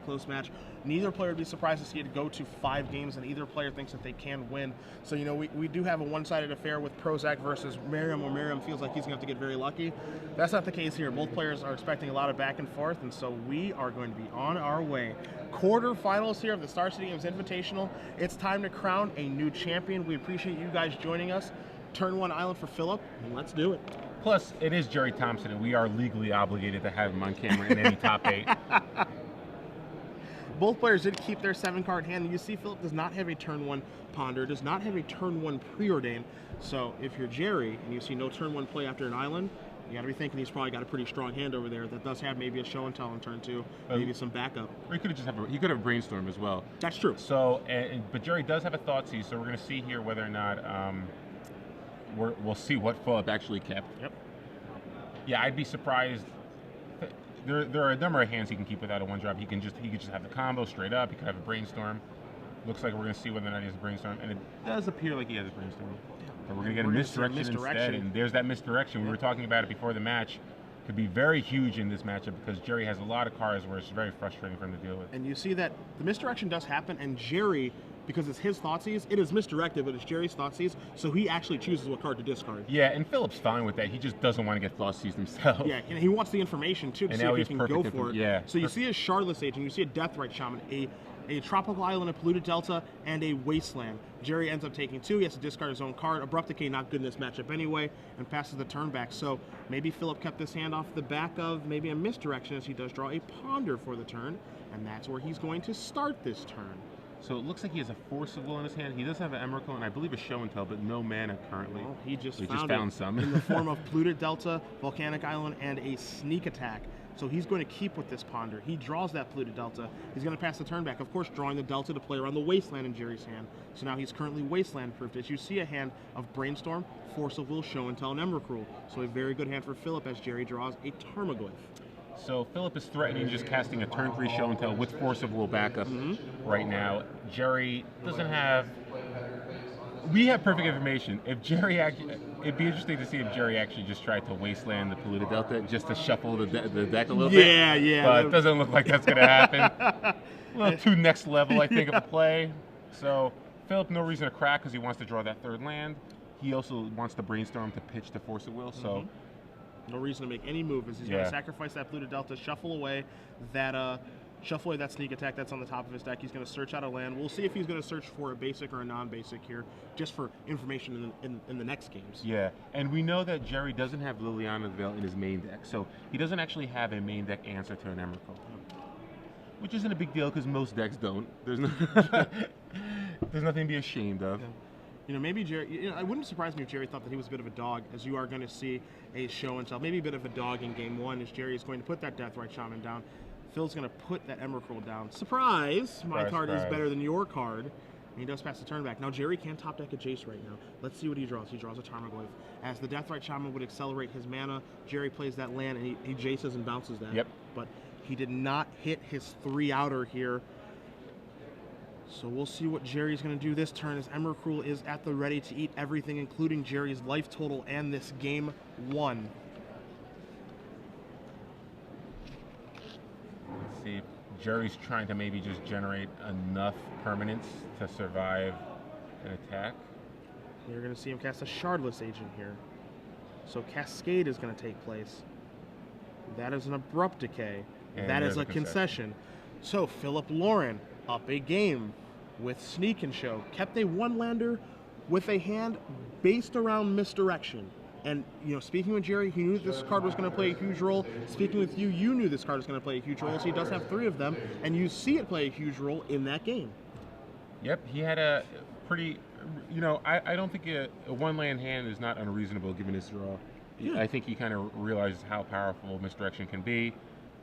close match. Neither player would be surprised to see it go to 5 games, and either player thinks that they can win. So, you know, we do have a one-sided affair with Prozac versus Miriam, where Miriam feels like he's going to have to get very lucky. That's not the case here. Both players are expecting a lot of back and forth, and so we are going to be on our way. Quarterfinals here of the Star City Games Invitational. It's time to crown a new champion. We appreciate you guys joining us. Turn 1 island for Phillip, and let's do it. Plus, it is Gerry Thompson, and we are legally obligated to have him on camera in any top 8. Both players did keep their 7-card hand. You see Phillip does not have a turn 1 ponder, does not have a turn 1 preordain. So if you're Gerry and you see no turn 1 play after an island, you got to be thinking he's probably got a pretty strong hand over there that does have maybe a show and tell on turn 2, maybe some backup. Or he could have just he could have brainstorm as well. That's true. So, but Gerry does have a Thoughtseize, so we're going to see here whether or not we'll see what Phillip actually kept. Yep. Yeah, I'd be surprised. There are a number of hands he can keep without a 1-drop. He could just have the combo straight up. He could have a brainstorm. Looks like we're going to see whether or not he has a brainstorm, and it does appear like he has a brainstorm. But we're going to get a misdirection instead, and there's that misdirection. We were talking about it before the match. Could be very huge in this matchup because Gerry has a lot of cards where it's very frustrating for him to deal with. And you see that the misdirection does happen, and Gerry, because it's his Thoughtseize, it is misdirected, but it's Gerry's Thoughtseize, so he actually chooses what card to discard. Yeah, and Phillip's fine with that. He just doesn't want to get Thoughtseized himself. Yeah, and he wants the information, too, to see if he can go for it. Yeah. So you see a Shardless Sage, and you see a Deathrite Shaman, a Tropical Island, a Polluted Delta, and a Wasteland. Gerry ends up taking 2. He has to discard his own card. Abrupt Decay, not good in this matchup anyway, and passes the turn back. So maybe Phillip kept this hand off the back of maybe a misdirection as he does draw a Ponder for the turn, and that's where he's going to start this turn. So it looks like he has a Force of Will in his hand. He does have an Emrakul and I believe a Show and Tell, but no mana currently. Well, he just found some in the form of Polluted Delta, Volcanic Island, and a Sneak Attack. So he's going to keep with this Ponder. He draws that Polluted Delta. He's going to pass the turn back, of course, drawing the Delta to play around the Wasteland in Gerry's hand. So now he's currently Wasteland-proofed. As you see a hand of Brainstorm, Force of Will, Show and Tell, and Emrakul. So a very good hand for Phillip as Gerry draws a Tarmogoyf. So Phillip is threatening just casting a turn 3 Show and Tell with Force of Will backup right now. Gerry doesn't have... We have perfect information. If Gerry actually... It'd be interesting to see if Gerry actually just tried to Wasteland the Polluted Delta just to shuffle the deck a little bit. Yeah. But it doesn't look like that's going to happen. A little too next level, I think, of a play. So Phillip, no reason to crack because he wants to draw that 3rd land. He also wants to Brainstorm to pitch the Force of Will, so... No reason to make any move as he's going to sacrifice that Polluted Delta, shuffle away that Sneak Attack that's on the top of his deck. He's going to search out a land. We'll see if he's going to search for a basic or a non-basic here, just for information in the next games. Yeah, and we know that Gerry doesn't have Liliana's Veil in his main deck, so he doesn't actually have a main deck answer to an Emrakul. Which isn't a big deal because most decks don't. There's nothing to be ashamed of. Yeah. You know, maybe Gerry, it wouldn't surprise me if Gerry thought that he was a bit of a dog, as you are going to see a Show and Tell, maybe a bit of a dog in game 1, as Gerry is going to put that Deathrite Shaman down. Phil's going to put that Emrakul down. Surprise! My card is better than your card. And he does pass the turn back. Now, Gerry can top deck a Jace right now. Let's see what he draws. He draws a Tarmogoyf. As the Deathrite Shaman would accelerate his mana, Gerry plays that land, and he Jaces and bounces that. Yep. But he did not hit his 3-outer here. So we'll see what Gerry's going to do this turn as Emrakul is at the ready to eat everything, including Gerry's life total and this game 1. Let's see if Gerry's trying to maybe just generate enough permanence to survive an attack. You're going to see him cast a Shardless Agent here. So Cascade is going to take place. That is an Abrupt Decay. And that is a concession. So Phillip Lorren up a game with Sneak and Show. Kept a 1-lander with a hand based around misdirection. And, speaking with Gerry, he knew this card was going to play a huge role. Speaking with you, you knew this card was going to play a huge role. So he does have 3 of them, and you see it play a huge role in that game. Yep, he had a pretty, I don't think a 1-land hand is not unreasonable given his draw. Yeah. I think he kind of realizes how powerful misdirection can be.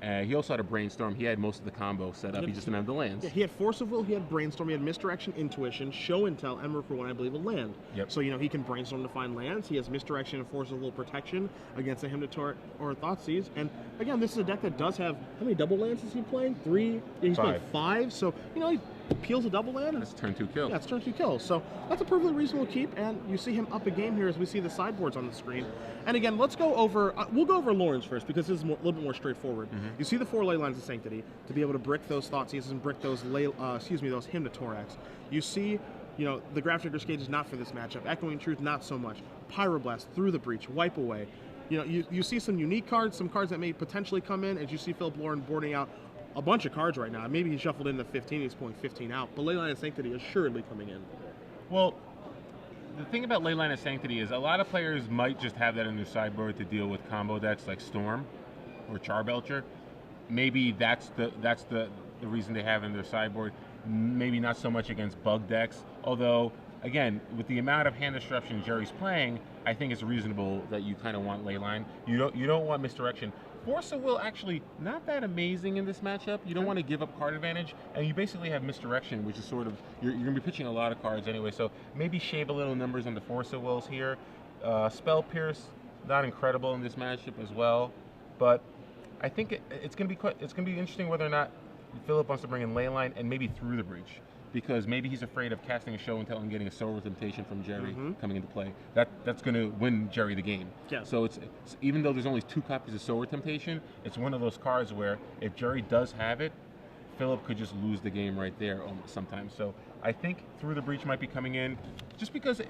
He also had a Brainstorm. He had most of the combo set up. He just didn't have the lands. Yeah, he had Force of Will, he had Brainstorm, he had Misdirection, Intuition, Show and Tell, Emrakul, and I believe a land. Yep. So, he can Brainstorm to find lands. He has Misdirection and Force of Will protection against a Hymnator or Thoughtseize. And again, this is a deck that does have, how many double lands is he playing? 3? Yeah, he's playing 5. So, peels a double land. That's turn 2 kill. Yeah, it's turn 2 kills. So that's a perfectly reasonable keep, and you see him up a game here as we see the sideboards on the screen. And again, let's go over, we'll go over Lorren's first because this is a little bit more straightforward. You see the 4 Ley Lines of Sanctity to be able to brick those Thoughtseizes and brick those, those Hymn to Thorax. You see, you know, the Grafdigger's Cage is not for this matchup. Echoing Truth, not so much. Pyroblast, Through the Breach, Wipe Away. You know, you see some unique cards, some cards that may potentially come in, as you see Phillip Lorren boarding out a bunch of cards right now. Maybe he shuffled in the 15, he's pulling 15 out. But Ley Line of Sanctity is assuredly coming in. Well, the thing about Ley Line of Sanctity is a lot of players might just have that in their sideboard to deal with combo decks like Storm or Charbelcher. Maybe that's the reason they have it in their sideboard. Maybe not so much against bug decks, although again, with the amount of hand disruption Gerry's playing, I think it's reasonable that you kind of want Leyline. You don't want misdirection. Force of Will actually not that amazing in this matchup. You don't want to give up card advantage, and you basically have misdirection, which is sort of you're going to be pitching a lot of cards anyway. So maybe shave a little numbers on the Force of Wills here. Spell Pierce, not incredible in this matchup as well, but I think it's going to be interesting whether or not Phillip wants to bring in Leyline and maybe Through the Breach, because maybe he's afraid of casting a Show and Tell and getting a Soul Temptation from Gerry coming into play. That's going to win Gerry the game. Yeah. So it's even though there's only 2 copies of Soul Temptation, it's one of those cards where if Gerry does have it, Phillip could just lose the game right there sometimes. So I think Through the Breach might be coming in, just because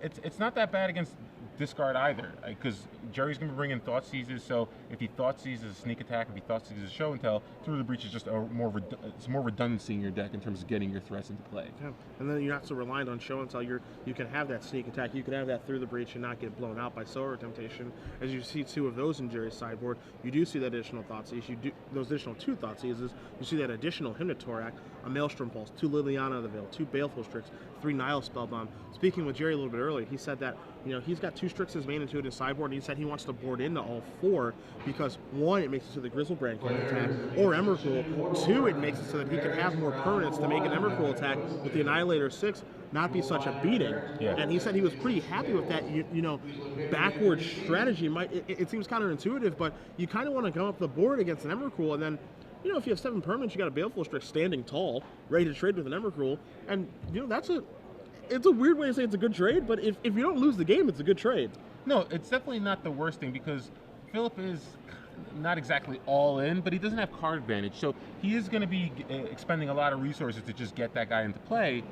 it's not that bad against discard either, because Gerry's going to bring in Thoughtseizes, so if he Thoughtseizes a Sneak Attack, if he Thoughtseizes a Show and Tell, Through the Breach is just it's more redundancy in your deck in terms of getting your threats into play. Yeah. And then you're not so reliant on Show and Tell. You can have that Sneak Attack, you can have that Through the Breach and not get blown out by Solar Temptation. As you see 2 of those in Gerry's sideboard, you do see that additional Thoughtseize, those additional 2 Thoughtseizes, you see that additional Hymn to Thorax, a Maelstrom Pulse, 2 Liliana of the Veil, 2 Baleful Strix, 3 Nihil Spellbound. Speaking with Gerry a little bit earlier, he said that, you know, he's got 2 Strixes main and 2 in his sideboard, and he said he wants to board into all 4 because 1, it makes it so the Grizzlebrand can attack, or Emrakul. 2, it makes it so that he can have more permanents to make an Emrakul attack with the Annihilator 6 not be such a beating. Yeah. And he said he was pretty happy with that. You know, backward strategy it seems counterintuitive, but you kind of want to come up the board against an Emrakul, and then, you know, if you have 7 permanents, you got a Baleful Strix standing tall, ready to trade with an Emrakul, and you know it's a weird way to say it's a good trade, but if you don't lose the game, it's a good trade. No, it's definitely not the worst thing, because Phillip is not exactly all in, but he doesn't have card advantage, so he is going to be expending a lot of resources to just get that guy into play,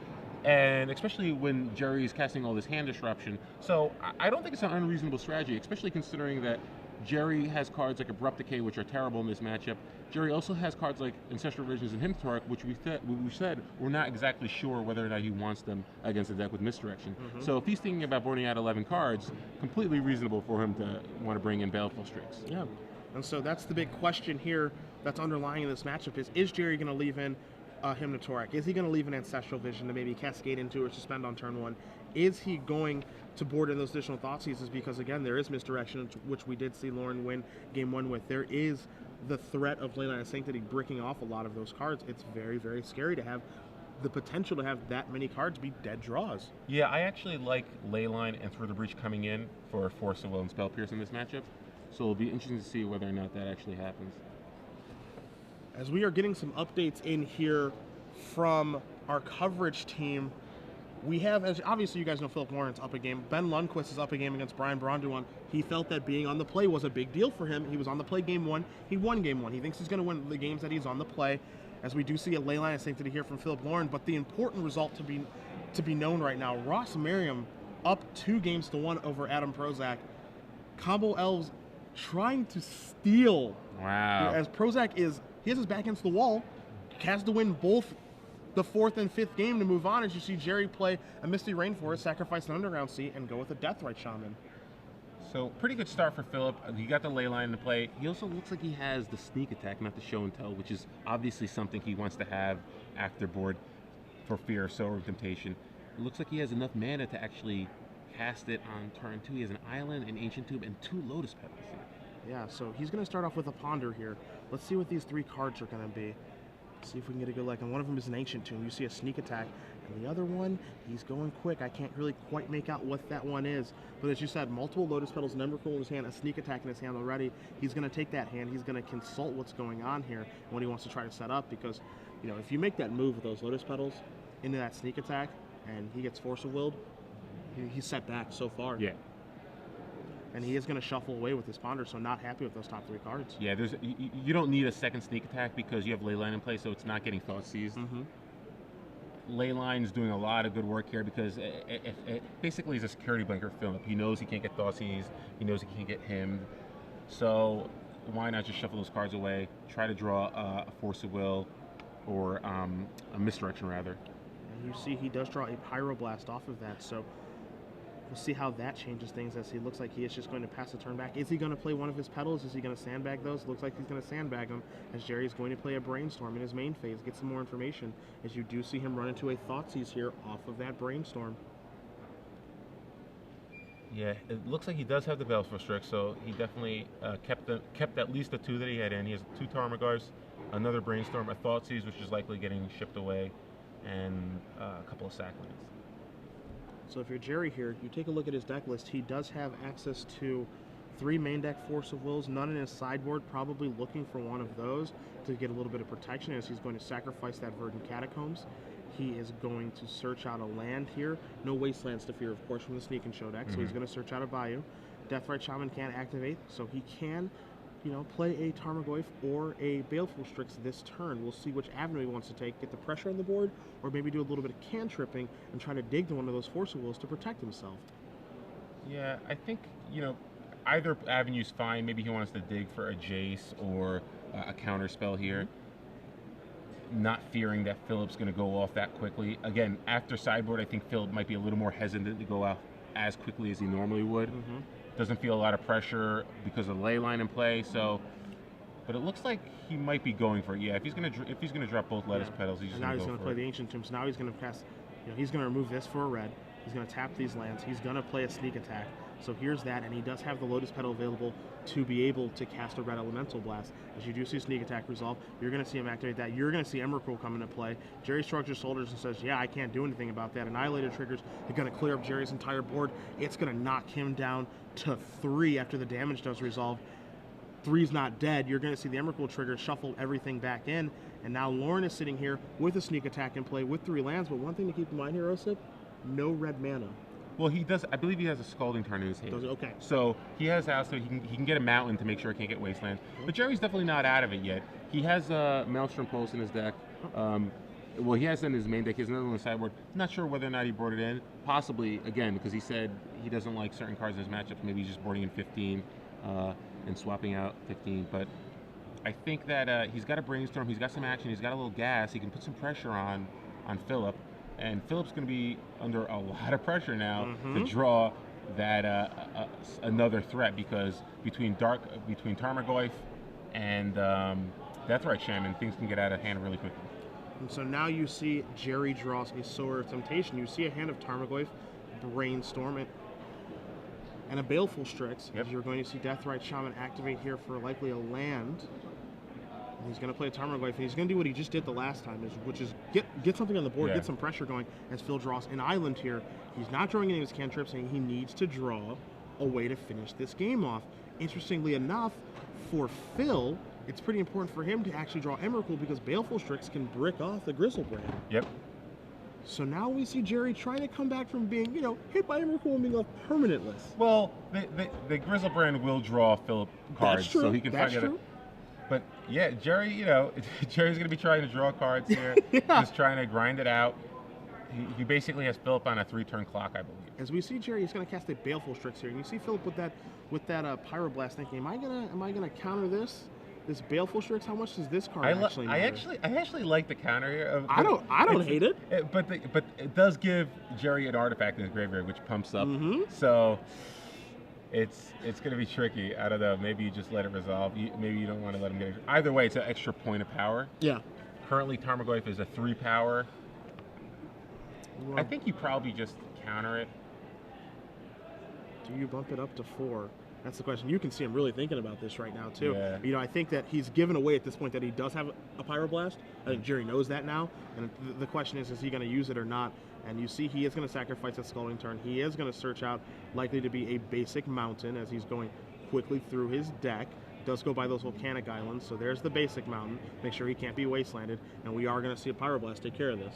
and especially when Gerry is casting all this hand disruption. So I don't think it's an unreasonable strategy, especially considering that Gerry has cards like Abrupt Decay, which are terrible in this matchup. Gerry also has cards like Ancestral Visions and Hymn to Thorax, which we said we're not exactly sure whether or not he wants them against a deck with misdirection. So if he's thinking about boarding out 11 cards, completely reasonable for him to want to bring in Baleful Strix. Yeah, and so that's the big question here that's underlying this matchup is Gerry going to leave in Hymn to Thorax? Is he going to leave an Ancestral Vision to maybe cascade into or suspend on turn 1? Is he going to board in those additional Thoughtseizes? Because again, there is misdirection, which we did see Lorren win game 1 with. There is the threat of Ley Line of Sanctity breaking off a lot of those cards. It's very, very scary to have the potential to have that many cards be dead draws. Yeah, I actually like Leyline and Through the Breach coming in for Force of Will and Spell Pierce in this matchup. So it'll be interesting to see whether or not that actually happens. As we are getting some updates in here from our coverage team, we have, as obviously you guys know, Phillip Lorren's up a game. Ben Lundquist is up a game against Brian Braunduan. He felt that being on the play was a big deal for him. He was on the play game 1. He won game 1. He thinks he's going to win the games that he's on the play. As we do see a Ley Line of Sanctity here from Phillip Lorren, but the important result to be known right now, Ross Merriam up 2-1 over Adam Prozac. Combo Elves trying to steal. Wow. As Prozac he has his back against the wall, has to win both the 4th and 5th game to move on, as you see Gerry play a Misty Rainforest, sacrifice an Underground Sea, and go with a Deathrite Shaman. So pretty good start for Phillip. He got the Ley Line to play. He also looks like he has the Sneak Attack, not the Show and Tell, which is obviously something he wants to have after board for fear of Solar Temptation. It looks like he has enough mana to actually cast it on turn 2. He has an Island, an Ancient Tomb, and 2 Lotus Petals. Yeah, so he's going to start off with a Ponder here. Let's see what these 3 cards are going to be. See if we can get a good look. And one of them is an Ancient Tomb. You see a Sneak Attack. And the other one, he's going quick. I can't really quite make out what that one is. But as you said, multiple Lotus Petals, an Emrakul in his hand, a Sneak Attack in his hand already. He's going to take that hand. He's going to consult what's going on here and what he wants to try to set up, because You know, if you make that move with those Lotus Petals into that sneak attack, and he gets Force of Willed, he's set back so far. Yeah. And he is going to shuffle away with his Ponder, so not happy with those top 3 cards. Yeah, you don't need a second sneak attack because you have Leyline in play, so it's not getting Thought Seized. Leyline's doing a lot of good work here because it basically is a security blanket for Phillip. He knows he can't get Thought Seized. He knows he can't get him. So why not just shuffle those cards away, try to draw a Force of Will or a Misdirection, rather. And you see he does draw a Pyroblast off of that, so we'll see how that changes things as he looks like he is just going to pass a turn back. Is he going to play one of his Petals? Is he going to sandbag those? Looks like he's going to sandbag them as Gerry is going to play a Brainstorm in his main phase, get some more information as you do see him run into a Thoughtseize here off of that Brainstorm. Yeah, it looks like he does have the Baleful Strix, so he definitely kept at least the 2 that he had in. He has 2 Tarmogoyfs, another Brainstorm, a Thoughtseize, which is likely getting shipped away, and a couple of Sacklands. So if you're Gerry here, you take a look at his deck list. He does have access to 3 main deck Force of Wills, none in his sideboard, probably looking for one of those to get a little bit of protection as he's going to sacrifice that Verdant Catacombs. He is going to search out a land here. No Wastelands to fear, of course, from the Sneak and Show deck, so he's going to search out a Bayou. Deathrite Shaman can't activate, so he can, you know, play a Tarmogoyf or a Baleful Strix this turn. We'll see which avenue he wants to take, get the pressure on the board, or maybe do a little bit of cantripping and try to dig to one of those Force of Wills to protect himself. Yeah, I think, you know, either avenue's fine. Maybe he wants to dig for a Jace or a counter spell here. Not fearing that Phillip's going to go off that quickly. Again, after sideboard, I think Phillip might be a little more hesitant to go out as quickly as he normally would. Doesn't feel a lot of pressure because of the Leyline in play. So, but it looks like he might be going for it. Yeah, if he's gonna drop both Lotus Petals, he's just now gonna he's go going to play the Ancient Tombs. Now he's going to cast. You know, he's going to remove this for a red. He's going to tap these lands. He's going to play a sneak attack. So here's that, and he does have the Lotus Petal available to be able to cast a red Elemental Blast. As you do see sneak attack resolve, you're going to see him activate that. You're going to see Emrakul come into play. Gerry shrugs his shoulders and says, yeah, I can't do anything about that. Annihilator triggers. They're going to clear up Gerry's entire board. It's going to knock him down to 3 after the damage does resolve. 3's not dead. You're going to see the Emrakul trigger shuffle everything back in, and now Lorren is sitting here with a sneak attack in play with 3 lands, but one thing to keep in mind here, Osip, no red mana. Well, he does. I believe he has a Scalding Tarn in his hand. Okay. So he has house, so he can get a mountain to make sure he can't get Wasteland. But Gerry's definitely not out of it yet. He has a Maelstrom Pulse in his deck. Well, he has it in his main deck. He has another one on the sideboard. Not sure whether or not he brought it in. Possibly, again, because he said he doesn't like certain cards in his matchups. Maybe he's just boarding in 15 and swapping out 15. But I think that he's got a Brainstorm. He's got some action. He's got a little gas. He can put some pressure on Phillip. And Phillip's going to be under a lot of pressure now to draw that another threat, because between Tarmogoyf and Deathrite Shaman, things can get out of hand really quickly. And so now you see Gerry draws a Sower of Temptation. You see a hand of Tarmogoyf, Brainstorm, and a Baleful Strix. Yep. You're going to see Deathrite Shaman activate here for likely a land. And he's going to play a Tarmogoyf, and he's going to do what he just did the last time, which is get something on the board, get some pressure going, as Phil draws an island here. He's not drawing any of his cantrips, and he needs to draw a way to finish this game off. Interestingly enough, for Phil, it's pretty important for him to actually draw Emrakul, because Baleful Strix can brick off the Grizzlebrand. Yep. So now we see Gerry trying to come back from being, hit by Emrakul and being left permanentless. Well, the Grizzlebrand will draw Phillip cards, so he can find it. But yeah, Gerry, Gerry's going to be trying to draw cards here. Just trying to grind it out. He basically has Phillip on a 3-turn clock, I believe. As we see Gerry, he's going to cast a Baleful Strix here, and you see Phillip with that Pyroblast, thinking, am I gonna counter this Baleful Strix? How much does this card actually matter? I actually like the counter here. I don't hate it. But it does give Gerry an artifact in his graveyard, which pumps up. So it's going to be tricky. I don't know. Maybe you just let it resolve. Maybe you don't want to let him get it. Either way, it's an extra point of power. Yeah. Currently, Tarmogoyf is a 3 power. Well, I think you probably just counter it. Do you bump it up to 4? That's the question. You can see him really thinking about this right now, too. Yeah. I think that he's given away at this point that he does have a Pyroblast. I think Gerry knows that now. And the question is he going to use it or not? And you see he is going to sacrifice a Scalding Tarn. He is going to search out likely to be a basic mountain as he's going quickly through his deck. Does go by those volcanic islands, so there's the basic mountain. Make sure he can't be wastelanded, and we are going to see a Pyroblast take care of this.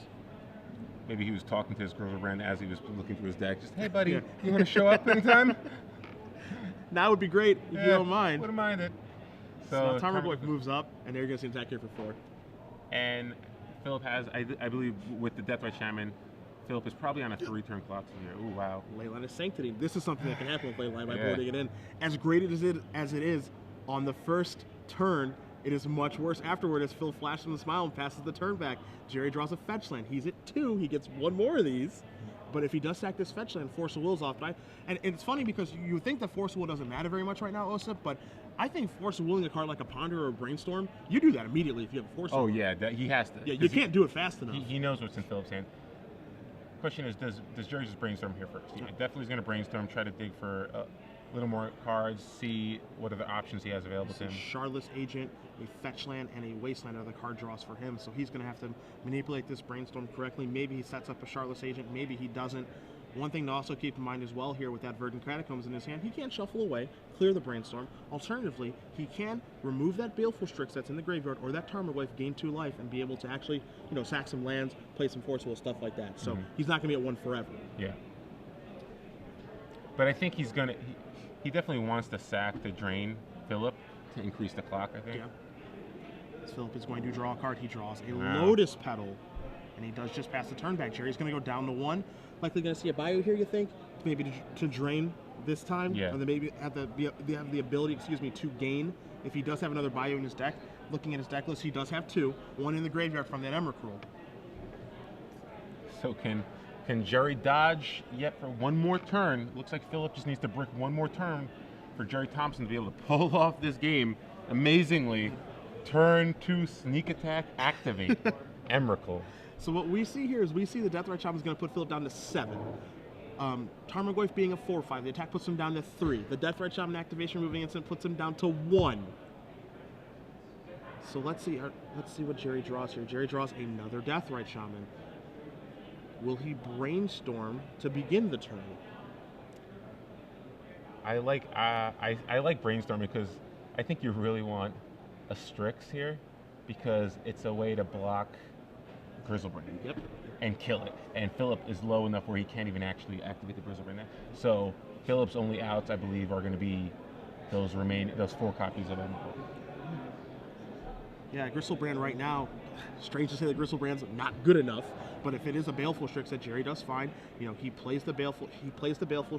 Maybe he was talking to his girlfriend as he was looking through his deck. Just, hey, buddy, you want to show up anytime? That would be great if you don't mind. Wouldn't mind it. So Tarmogoyf moves up, and they're going to see him attack here for 4. And Phillip has, I believe, with the Deathrite Shaman, Phillip is probably on a 3-turn clock here. Ooh, wow. Leyline of Sanctity. This is something that can happen with Leyline by boarding it in. As great as it is on the first turn, it is much worse afterward as Phil flashes him a smile and passes the turn back. Gerry draws a fetch land. He's at 2. He gets 1 more of these. But if he does sack this fetch land, Force of Will's off. And it's funny because you think that Force of Will doesn't matter very much right now, Osip, but I think Force of Willing a card like a Ponder or a Brainstorm, you do that immediately if you have a Force of Will. Oh, yeah, he has to. Yeah, you can't do it fast enough. He knows what's in Phillip's hand. Question is, does Gerry just brainstorm here first? He definitely is going to brainstorm, try to dig for a little more cards, see what other options he has available to him. Shardless Agent, a fetch land, and a wasteland are the card draws for him, so he's going to have to manipulate this brainstorm correctly. Maybe he sets up a Shardless Agent, maybe he doesn't. One thing to also keep in mind as well here with that Verdant Catacombs in his hand, he can't shuffle away, clear the brainstorm. Alternatively, he can remove that Baleful Strix that's in the graveyard or that Tarmogoyf, gain 2 life, and be able to actually, sack some lands, play some Force Will, stuff like that. So he's not going to be at 1 forever. Yeah. But I think he's going to, he definitely wants to sack to drain Phillip to increase the clock, I think. Yeah. Phillip is going to draw a card. He draws a Lotus Petal, and he does just pass the turn back. Gerry's going to go down to 1. Likely going to see a bio here, you think? Maybe to drain this time? Yeah. And then maybe have the ability, to gain. If he does have another bio in his deck, looking at his deck list, he does have 2. 1 in the graveyard from that Emrakul. So can Gerry dodge yet for 1 more turn? Looks like Phillip just needs to brick 1 more turn for Gerry Thompson to be able to pull off this game. Amazingly, turn 2 sneak attack activate Emrakul. So what we see here is the Deathrite Shaman is going to put Phillip down to 7. Tarmogoyf being a 4/5, the attack puts him down to 3. The Deathrite Shaman activation moving instant puts him down to 1. So let's see what Gerry draws here. Gerry draws another Deathrite Shaman. Will he brainstorm to begin the turn? I like brainstorm because I think you really want a Strix here because it's a way to block Griselbrand and kill it. And Phillip is low enough where he can't even actually activate the Griselbrand. So Phillip's only outs, I believe, are going to be those 4 copies of Emrakul. Yeah, Griselbrand right now, strange to say that Griselbrand's not good enough, but if it is a Baleful Strix that Gerry does fine, he plays the Baleful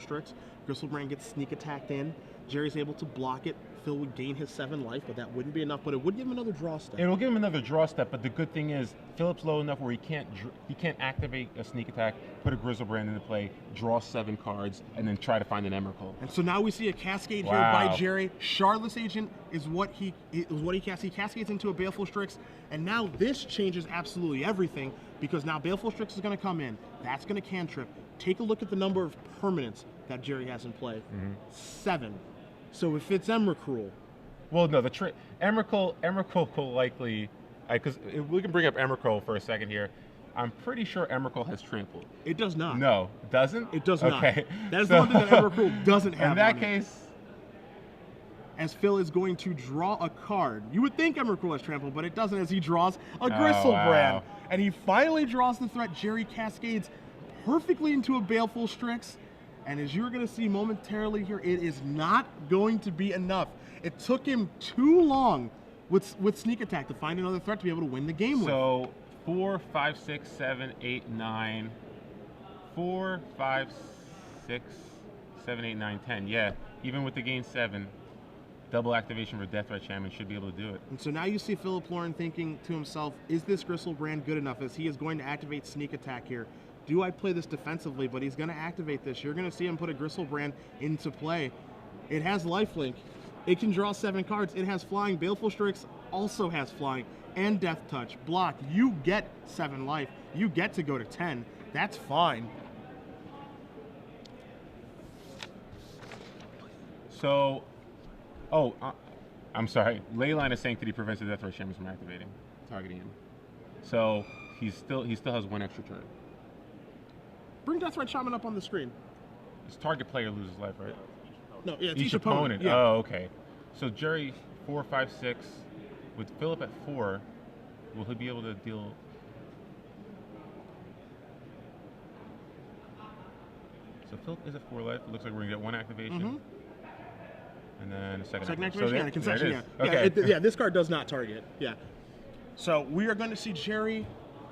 Strix, Griselbrand gets sneak attacked in, Gerry's able to block it, Phil would gain his 7 life, but that wouldn't be enough, but it would give him another draw step. It'll give him another draw step, but the good thing is Phillip's low enough where he can't activate a sneak attack, put a Griselbrand into play, draw 7 cards, and then try to find an Emrakul. And so now we see a cascade here by Gerry. Shardless Agent is what he casts. He cascades into a Baleful Strix, and now this changes absolutely everything because now Baleful Strix is going to come in. That's going to cantrip. Take a look at the number of permanents that Gerry has in play. 7. So if it's Emrakul. Well, no, Emrakul will likely, because we can bring up Emrakul for a second here. I'm pretty sure Emrakul has trampled. It does not. No, it doesn't? It does not. That is the one thing that Emrakul doesn't have. In that case, as Phil is going to draw a card. You would think Emrakul has trampled, but it doesn't as he draws a Griselbrand. Wow. And he finally draws the threat. Gerry cascades perfectly into a Baleful Strix. And as you're going to see momentarily here, it is not going to be enough. It took him too long with sneak attack to find another threat to be able to win the game with. So 4, 5, 6, 7, 8, 9. 4, 5, 6, 7, 8, 9, 10. Yeah, even with the gain 7, double activation for Deathrite Shaman should be able to do it. And so now you see Phillip Lorren thinking to himself, is this Griselbrand good enough as he is going to activate sneak attack here? Do I play this defensively? But he's going to activate this. You're going to see him put a Griselbrand into play. It has lifelink. It can draw 7 cards. It has flying. Baleful Strix also has flying and Death Touch. Block. You get 7 life. You get to go to 10. That's fine. So, I'm sorry. Leyline of Sanctity prevents the Deathrite Shaman from activating, targeting him. So he still has 1 extra turn. Bring Deathrite Shaman up on the screen. His target player loses life, right? No, yeah, it's each opponent. Yeah. Oh, okay. So Gerry 4, 5, 6. With Phillip at 4, will he be able to deal? So Phillip is at 4 life. It looks like we're gonna get 1 activation. And then a second activation, so yeah, concession, yeah. Okay. Yeah, this card does not target. Yeah. So we are going to see Gerry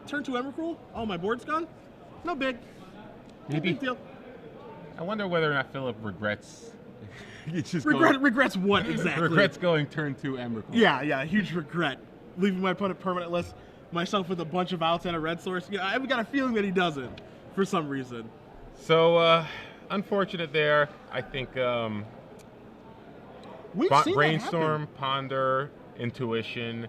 turn to Emrakul. Oh, my board's gone? No big. Maybe. No big deal. I wonder whether or not Phillip regrets. Regrets what exactly? Regrets going turn 2 Emrakul. Yeah, huge regret. Leaving my opponent permanentless, myself with a bunch of outs and a red source. Yeah, I've got a feeling that he doesn't for some reason. So, unfortunate there. I think Brainstorm, Ponder, Intuition,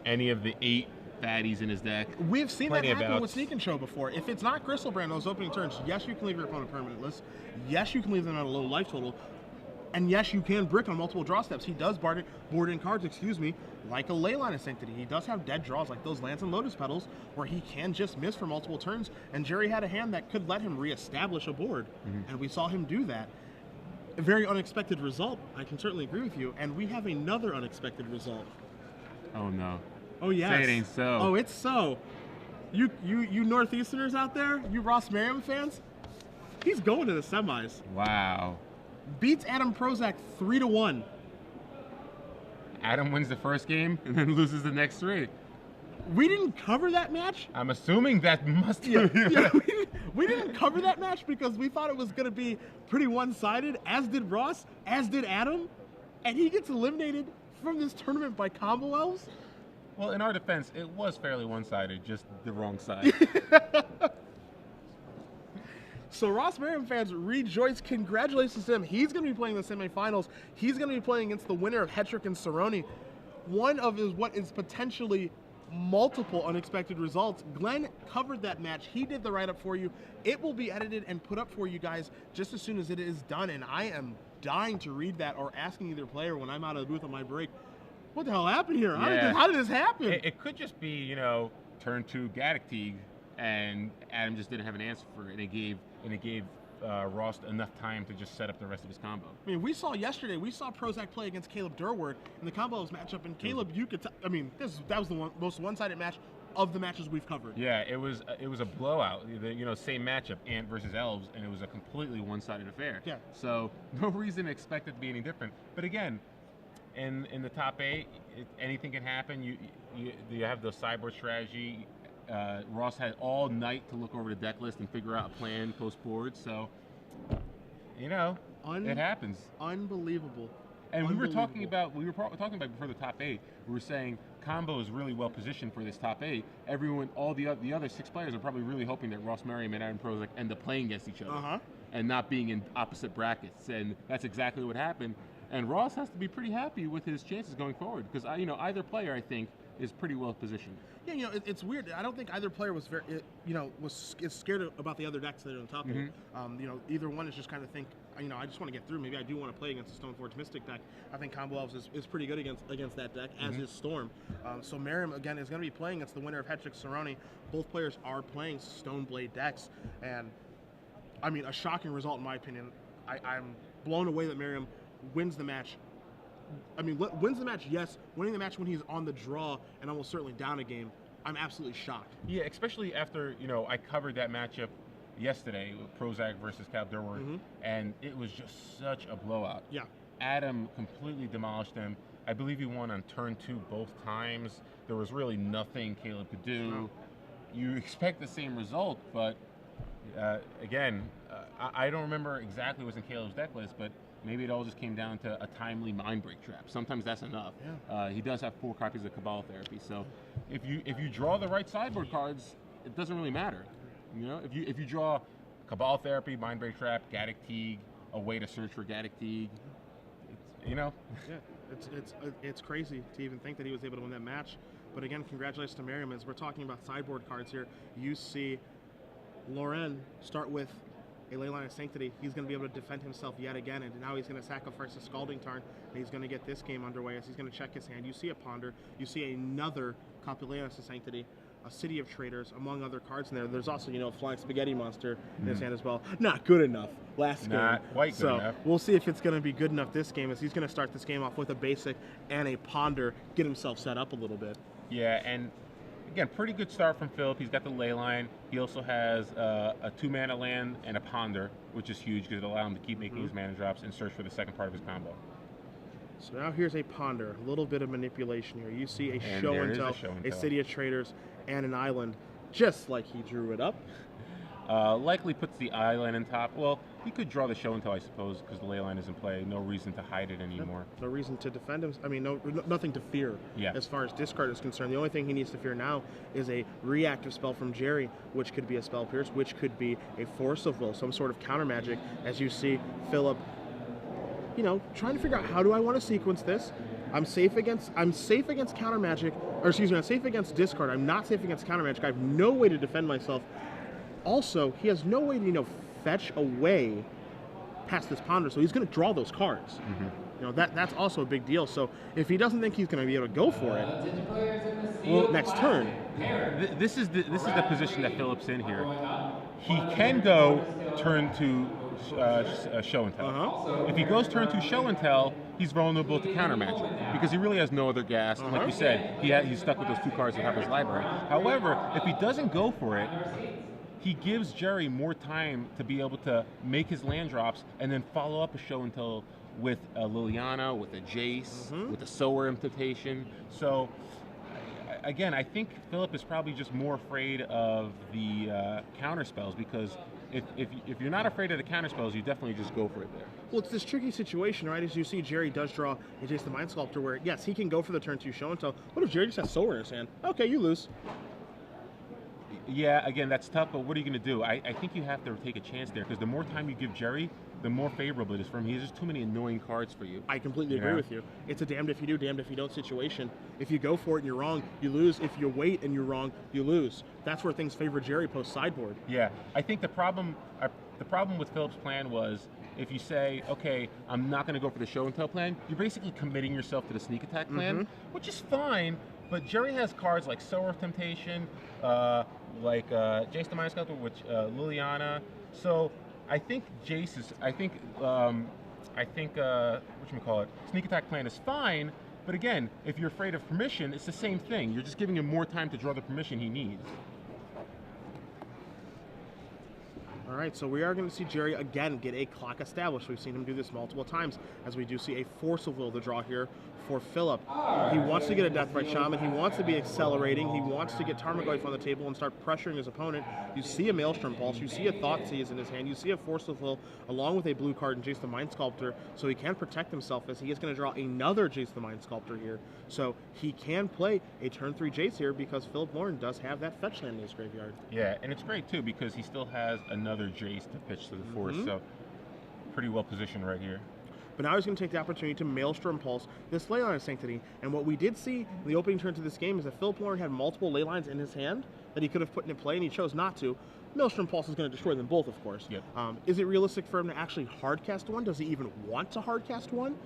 any of the 8 baddies in his deck. We've seen that happen with Sneak and Show before. If it's not Crystal Brand those opening turns, yes, you can leave your opponent permanentless. Yes, you can leave them at a low life total. And yes, you can brick on multiple draw steps. He does board in cards, like a Leyline of Sanctity. He does have dead draws like those Lance and Lotus Petals where he can just miss for multiple turns. And Gerry had a hand that could let him reestablish a board. And we saw him do that. A very unexpected result. I can certainly agree with you. And we have another unexpected result. Oh, no. Oh, yes. Say it ain't so. Oh, it's so. You Northeasterners out there, you Ross Merriam fans, he's going to the semis. Wow. Beats Adam Prozac 3-1. Adam wins the first game and then loses the next 3. We didn't cover that match. I'm assuming that must have we didn't cover that match because we thought it was going to be pretty one-sided, as did Ross, as did Adam, and he gets eliminated from this tournament by Combo Elves. Well, in our defense, it was fairly one-sided, just the wrong side. So Ross Merriam fans, rejoice. Congratulations to him. He's going to be playing the semifinals. He's going to be playing against the winner of Hetrick and Cerrone. One of what is potentially multiple unexpected results. Glenn covered that match. He did the write-up for you. It will be edited and put up for you guys just as soon as it is done, and I am dying to read that or asking either player when I'm out of the booth on my break, what the hell happened here? How did this happen? It could just be, turn 2 Gaddock Teague, and Adam just didn't have an answer for it, and it gave Ross enough time to just set up the rest of his combo. I mean, we saw Prozac play against Caleb Durward in the combos matchup, and Caleb, you could that was the most one-sided match of the matches we've covered. Yeah, it was a blowout. Same matchup, Ant versus Elves, and it was a completely one-sided affair. Yeah. So no reason to expect it to be any different. But again, in the top 8, anything can happen. You have the sideboard strategy. Ross had all night to look over the deck list and figure out a plan post-board, so, it happens. Unbelievable. And we were talking about before the top 8, we were saying combo is really well positioned for this top 8. All the other 6 players are probably really hoping that Ross Merriam and Adam Prozac end up playing against each other and not being in opposite brackets, and that's exactly what happened. And Ross has to be pretty happy with his chances going forward because either player, I think, is pretty well positioned. Yeah, it's weird. I don't think either player was is scared about the other decks that are on top of it. Either one is just kind of think, I just want to get through. Maybe I do want to play against the Stoneforge Mystic deck. I think Combo Elves is pretty good against that deck, as is Storm. So Merriam, again, is going to be playing against the winner of Hetrick Cerrone. Both players are playing Stoneblade decks, and, a shocking result in my opinion. I'm blown away that Merriam wins the match. Wins the match, yes. Winning the match when he's on the draw and almost certainly down a game, I'm absolutely shocked. Yeah, especially after, I covered that matchup yesterday with Prozac versus Cal Durward, and it was just such a blowout. Yeah. Adam completely demolished him. I believe he won on turn 2 both times. There was really nothing Caleb could do. No. You expect the same result, but again, I don't remember exactly what's in Caleb's deck list, but maybe it all just came down to a timely mind break trap. Sometimes that's enough. Yeah. He does have 4 copies of Cabal Therapy, so if you draw the right sideboard cards, it doesn't really matter. If you draw Cabal Therapy, mind break trap, Gaddock Teague, a way to search for Gaddock Teague, Yeah, it's crazy to even think that he was able to win that match. But again, congratulations to Merriam. As we're talking about sideboard cards here, you see Lorren start with a Leyline of Sanctity. He's going to be able to defend himself yet again, and now he's going to sacrifice a Scalding Tarn, and he's going to get this game underway as he's going to check his hand. You see a Ponder. You see another copy Leyline of Sanctity. a City of Traders, among other cards in there. There's also, a Flying Spaghetti Monster in his hand as well. Not good enough last game. Not quite good enough. We'll see if it's going to be good enough this game, as he's going to start this game off with a basic and a ponder, get himself set up a little bit. Yeah, and again, pretty good start from Phillip. He's got the ley line. He also has a 2-mana land and a ponder, which is huge because it'll allow him to keep making his mana drops and search for the second part of his combo. So now here's a ponder, a little bit of manipulation here. You see a show and tell, a City of Traders, and an island, just like he drew it up. Likely puts the island in top. Well, he could draw the show and tell, I suppose, because the ley line is in play. No reason to hide it anymore. No reason to defend him. I mean, nothing to fear as far as discard is concerned. The only thing he needs to fear now is a reactive spell from Gerry, which could be a Spell Pierce, which could be a Force of Will, some sort of counter magic. As you see, Phillip, trying to figure out, how do I want to sequence this? I'm safe against counter magic, or excuse me, I'm safe against discard. I'm not safe against counter magic. I have no way to defend myself. Also, he has no way to, fetch away past this ponder, so he's going to draw those cards. That's also a big deal. So if he doesn't think he's going to be able to go for it, well, next turn. This is the position that Phillip's in here. He can go turn to show and tell. If he goes turn to show and tell, he's vulnerable to counter magic because he really has no other gas. And like you said, he's stuck with those 2 cards that have his library. However, if he doesn't go for it, he gives Gerry more time to be able to make his land drops and then follow up a show and tell with a Liliana, with a Jace, with a Sower Implication. So again, I think Phillip is probably just more afraid of the counter spells, because if you're not afraid of the counter spells, you definitely just go for it there. Well, it's this tricky situation, right? As you see, Gerry does draw a Jace the Mind Sculptor, where yes, he can go for the turn 2 show and tell. What if Gerry just has Sower in his hand? Okay, you lose. Yeah, again, that's tough, but what are you going to do? I think you have to take a chance there, because the more time you give Gerry, the more favorable it is for him. He has just too many annoying cards for you. I completely agree with you. It's a damned if you do, damned if you don't situation. If you go for it and you're wrong, you lose. If you wait and you're wrong, you lose. That's where things favor Gerry post sideboard. Yeah, I think the problem with Phillip's plan was, if you say, okay, I'm not going to go for the show and tell plan, you're basically committing yourself to the sneak attack plan, which is fine. But Gerry has cards like Sower of Temptation, like Jace the Mind Sculptor, which Liliana. So I think Jace is. I think whatchamacallit, sneak attack plan is fine. But again, if you're afraid of permission, it's the same thing. You're just giving him more time to draw the permission he needs. All right, so we are going to see Gerry again get a clock established. We've seen him do this multiple times, as we do see a Force of Will to draw here for Phillip. He wants to get a Deathrite Shaman. He wants to be accelerating. He wants to get Tarmogoyf on the table and start pressuring his opponent. You see a Maelstrom Pulse. You see a Thoughtseize in his hand. You see a Force of Will along with a blue card in Jace the Mind Sculptor, so he can protect himself, as he is going to draw another Jace the Mind Sculptor here. So he can play a turn 3 Jace here, because Phillip Lorren does have that fetch land in his graveyard. Yeah, and it's great too, because he still has another Jace to pitch to the Force, so pretty well positioned right here. But now he's going to take the opportunity to Maelstrom Pulse this Leyline of Sanctity. And what we did see in the opening turn to this game is that Phillip Lorren had multiple Leylines in his hand that he could have put into play, and he chose not to. Maelstrom Pulse is going to destroy them both, of course. Yep. Is it realistic for him to actually hardcast one? Does he even want to hardcast one?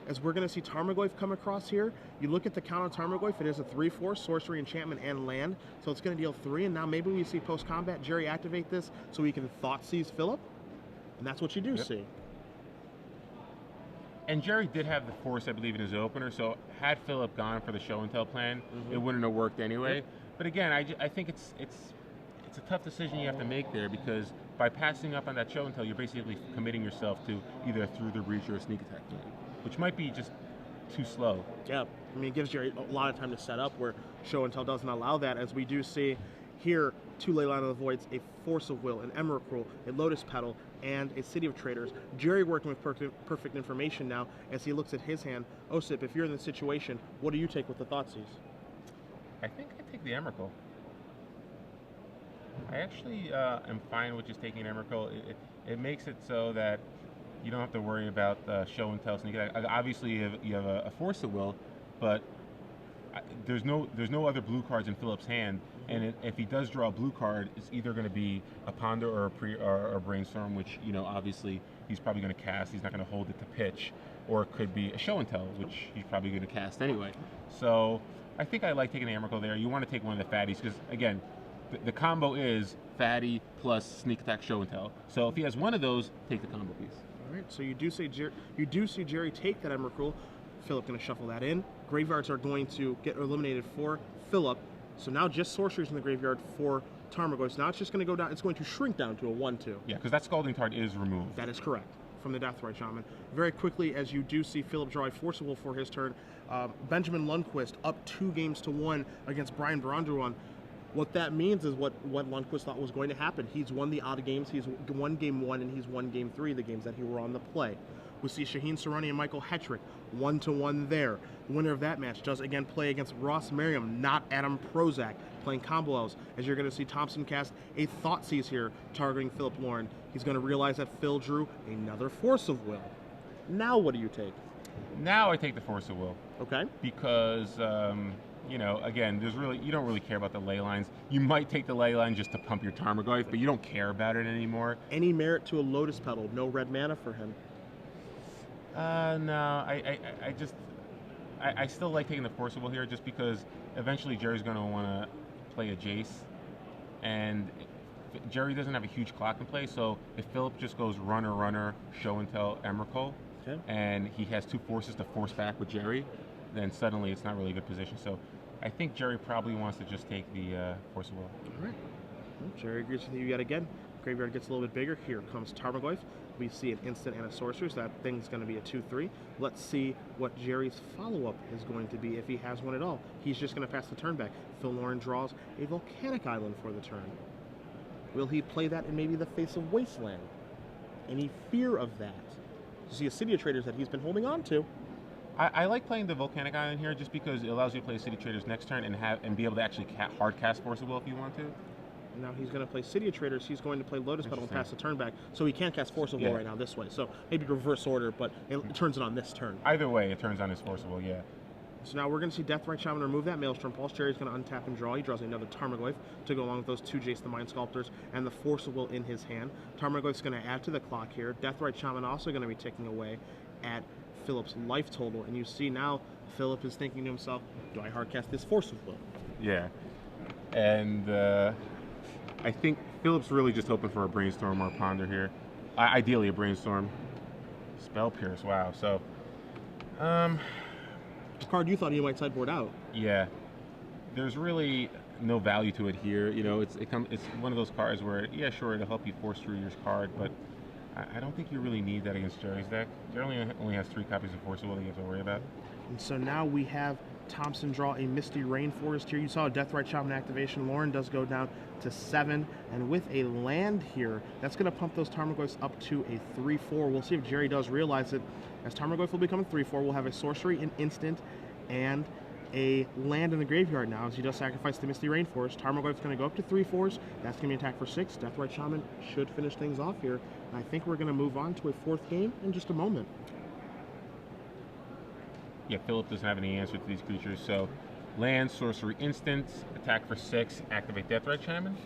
As we're going to see Tarmogoyf come across here. You look at the count on Tarmogoyf, it is a 3/4 sorcery, enchantment, and land. So it's going to deal 3, and now maybe we see post-combat Gerry activate this so he can Thoughtseize Phillip. And that's what you do see. And Gerry did have the Force, I believe, in his opener, so had Phillip gone for the show and tell plan, it wouldn't have worked anyway. But again, I think it's a tough decision you have to make there, because by passing up on that show and tell, you're basically committing yourself to either Through the Breach or a sneak attack plan, which might be just too slow. Yeah, I mean, it gives Gerry a lot of time to set up, where show and tell doesn't allow that, as we do see here 2 Leyline of the Voids, a Force of Will, an Emrakul, a Lotus Petal, and a City of Traders. Gerry working with perfect information now as he looks at his hand. Osip, if you're in this situation, what do you take with the Thoughtseize? I think I take the Emrakul. I actually am fine with just taking an Emrakul. It makes it so that you don't have to worry about show and tell sneak attack. Obviously, you have a Force of Will, but there's no other blue cards in Phillip's hand, and if he does draw a blue card, it's either going to be a Ponder or a Brainstorm, which obviously he's probably going to cast. He's not going to hold it to pitch, or it could be a show and tell, which he's probably going to cast anyway. So I think I like taking the Emrakul there. You want to take one of the fatties because, again, the combo is fatty plus sneak attack show and tell. So if he has one of those, take the combo piece. All right, so you do see Gerry take that Emrakul. Phillip going to shuffle that in. Graveyards are going to get eliminated for Phillip. So now just sorceries in the graveyard for Tarmogoyf. So now it's just going to go down. It's going to shrink down to a 1/2. Yeah, because that Scalding Tart is removed. That is correct from the Deathrite Shaman. Very quickly, as you do see Phillip draw a Force of Will for his turn, Benjamin Lundquist up 2 games to 1 against Brian Baranduan. What that means is what Lundquist thought was going to happen. He's won the odd games. He's won game 1 and he's won game 3, the games that he were on the play. We see Shaheen Sarani and Michael Hetrick 1-1 there. The winner of that match does again play against Ross Merriam, not Adam Prozac, playing combo elves. As you're going to see Thompson cast a Thoughtseize here, targeting Phillip Lorren. He's going to realize that Phil drew another Force of Will. Now what do you take? Now I take the Force of Will. Okay. Because, you know, again, you don't really care about the ley lines. You might take the ley line just to pump your Tarmogoyf, but you don't care about it anymore. Any merit to a Lotus Petal? No red mana for him. No, I still like taking the Force of Will here just because eventually Gerry's going to want to play a Jace, and Gerry doesn't have a huge clock in play, so if Phillip just goes runner, show and tell Emrakul, okay, and he has 2 forces to force back with Gerry, then suddenly it's not really a good position. So I think Gerry probably wants to just take the Force of Will. All right. Well, Gerry agrees with you yet again. Graveyard gets a little bit bigger. Here comes Tarmogoyf. We see an instant and a sorcerer, so that thing's going to be a 2/3. Let's see what Gerry's follow-up is going to be, if he has one at all. He's just going to pass the turn back. Phil Lorren draws a Volcanic Island for the turn. Will he play that in maybe the face of Wasteland? Any fear of that? You see a City of Traders that he's been holding on to. I like playing the Volcanic Island here just because it allows you to play City Traders next turn and be able to actually hard cast Force of Will if you want to. Now he's going to play City of Traders. He's going to play Lotus Petal and pass the turn back. So he can't cast Force of Will right now this way. So maybe reverse order, but it turns it on this turn. Either way, it turns on his Force of Will, yeah. So now we're going to see Deathrite Shaman remove that Maelstrom Pulse. Gerry's going to untap and draw. He draws another Tarmogoyf to go along with those 2 Jace the Mind Sculptors and the Force of Will in his hand. Tarmogoyf's going to add to the clock here. Deathrite Shaman also going to be ticking away at Phillip's life total. And you see now Phillip is thinking to himself, do I hardcast this Force of Will? Yeah. And I think Phillip's really just hoping for a Brainstorm or a Ponder here. Ideally a Brainstorm. Spell Pierce, wow. So, the card you thought he might sideboard out. Yeah. There's really no value to it here. You know, it's one of those cards where, yeah, sure, it'll help you force through your card, but I don't think you really need that against Gerry's deck. Gerry only has 3 copies of Force of Will that you have to worry about. And so now we have Thompson draw a Misty Rainforest here. You saw a Deathrite Shaman activation. Lorren does go down to 7, and with a land here, that's going to pump those Tarmogoyfs up to a 3/4. We'll see if Gerry does realize it. As Tarmogoyf will become a 3/4, we'll have a sorcery, an instant, and a land in the graveyard now. As he does sacrifice the Misty Rainforest, Tarmogoyf's going to go up to 3/4. That's going to be an attack for 6. Deathrite Shaman should finish things off here. And I think we're going to move on to a 4th game in just a moment. Yeah, Phillip doesn't have any answer to these creatures, so land, sorcery, instants, attack for 6, activate Deathrite Shaman.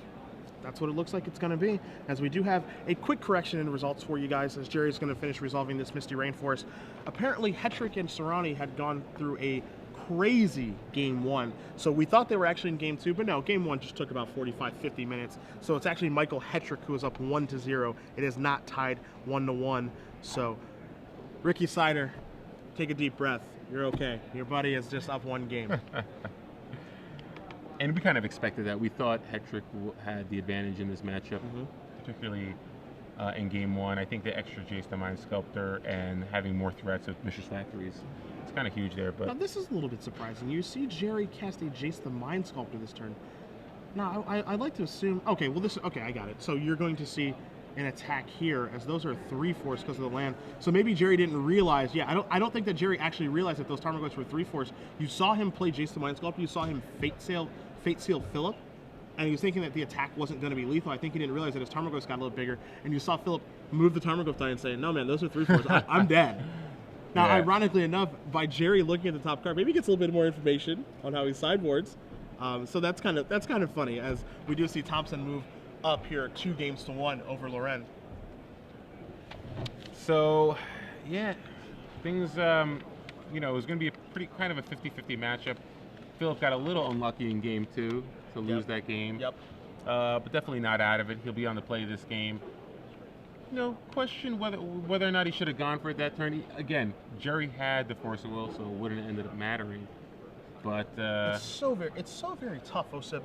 That's what it looks like it's going to be, as we do have a quick correction in results for you guys as Gerry's going to finish resolving this Misty Rainforest. Apparently, Hetrick and Sarani had gone through a crazy game 1, so we thought they were actually in game 2, but no, game 1 just took about 45-50 minutes, so it's actually Michael Hetrick who is up 1-0. It is not tied 1-1, so Ricky Sider, take a deep breath. You're okay. Your buddy is just up 1 game. And we kind of expected that. We thought Hetrick had the advantage in this matchup, particularly in game 1. I think the extra Jace the Mind Sculptor and having more threats of Mishra's Factories, it's kind of huge there. But now, this is a little bit surprising. You see Gerry cast a Jace the Mind Sculptor this turn. Now, I'd like to assume... Okay, well, okay, I got it. So you're going to see an attack here, as those are 3/4 because of the land. So maybe Gerry didn't realize. Yeah, I don't think that Gerry actually realized that those Tarmogoyfs were 3/4. You saw him play Jace the Mind Sculptor. You saw him Fate Seal Phillip, and he was thinking that the attack wasn't going to be lethal. I think he didn't realize that his Tarmogoyfs got a little bigger, and you saw Phillip move the Tarmogoyf die and say, "No, man, those are 3/4. I'm dead." Now, ironically enough, by Gerry looking at the top card, maybe he gets a little bit more information on how he sideboards. So that's kind of funny, as we do see Thompson move up here 2-1 over Lorren. So, yeah, things, you know, it was going to be a pretty kind of a 50-50 matchup. Phillip got a little unlucky in game 2 to lose that game. Yep. But definitely not out of it. He'll be on the play this game. Question whether or not he should have gone for it that turn. Again, Gerry had the force of will, so it wouldn't have ended up mattering. But it's so very tough, Osip,